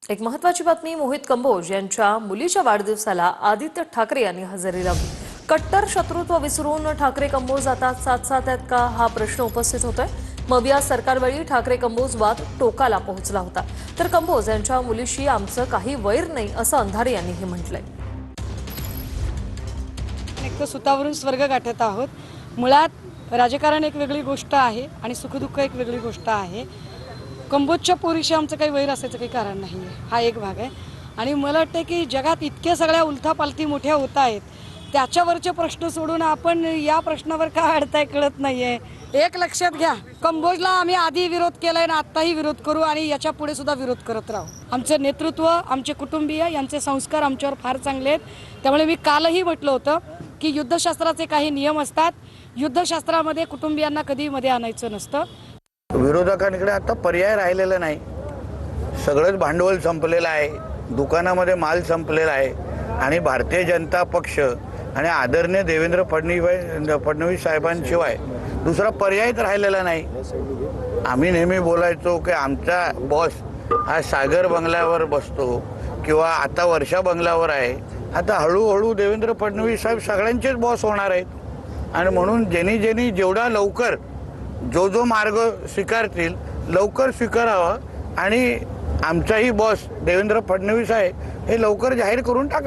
एक महत्त्वाची बातमी, मोहित कंबोज यांच्या मुलीच्या वाढदिवसाला आदित्य ठाकरे यांनी हजेरी लावली। कट्टर शत्रुत्व विसरून ठाकरे कंबोज आता साथ आहेत का, हा प्रश्न उपस्थित होतोय। मग या सरकारवेळी ठाकरे कंबोज वाद टोकाला पोहोचला होता, तर कंबोज यांच्या मुलीशी आमचं काही वैर नाही असं अंधारे यांनीही म्हटलंय। एक तर सुतावरून स्वर्ग गाठत आहोत। मुळात राजकारण एक वेगळी गोष्ट आहे आणि सुखदुःख एक वेगळी गोष्ट आहे। कंबोजच्या पोरीशी आमचं काही वैर असायचं काही कारण नाही आहे, हा एक भाग आहे। आणि मला वाटतं की जगात इतके सगळ्या उलथापालथी मोठ्या होत आहेत, त्याच्यावरचे प्रश्न सोडून आपण या प्रश्नावर का अडताय कळत नाही आहे। एक लक्षात घ्या, कंबोजला आम्ही आधी विरोध केलाय ना आत्ताही विरोध करू आणि याच्या पुढे सुद्धा विरोध करत राहू। आमचं नेतृत्व, आमचे कुटुंबीय यांचे संस्कार आमच्यावर फार चांगले आहेत। त्यामुळे मी कालही म्हटलं होतं की युद्धशास्त्राचे काही नियम असतात, युद्धशास्त्रामध्ये कुटुंबियांना कधी मध्ये आणायचं नसतं। विरोधकांकडे आता पर्याय राहिलेला नाही। सगळंच भांडवल संपलेलं आहे, दुकानामध्ये माल संपलेला आहे आणि भारतीय जनता पक्ष आणि आदरणीय देवेंद्र फडणवीस साहेबांशिवाय दुसरा पर्यायच राहिलेला नाही। आम्ही नेहमी बोलायचो की आमचा बॉस हा सागर बंगल्यावर बसतो किंवा आता वर्षा बंगल्यावर आहे। आता हळूहळू देवेंद्र फडणवीस साहेब सगळ्यांचेच बॉस होणार आहेत आणि म्हणून ज्यांनी जेवढा लवकर जो मार्ग स्वीकारतील लवकर स्वीकारावा आणि आमचाही बॉस देवेंद्र फडणवीस आहे हे लवकर जाहीर करून टाका।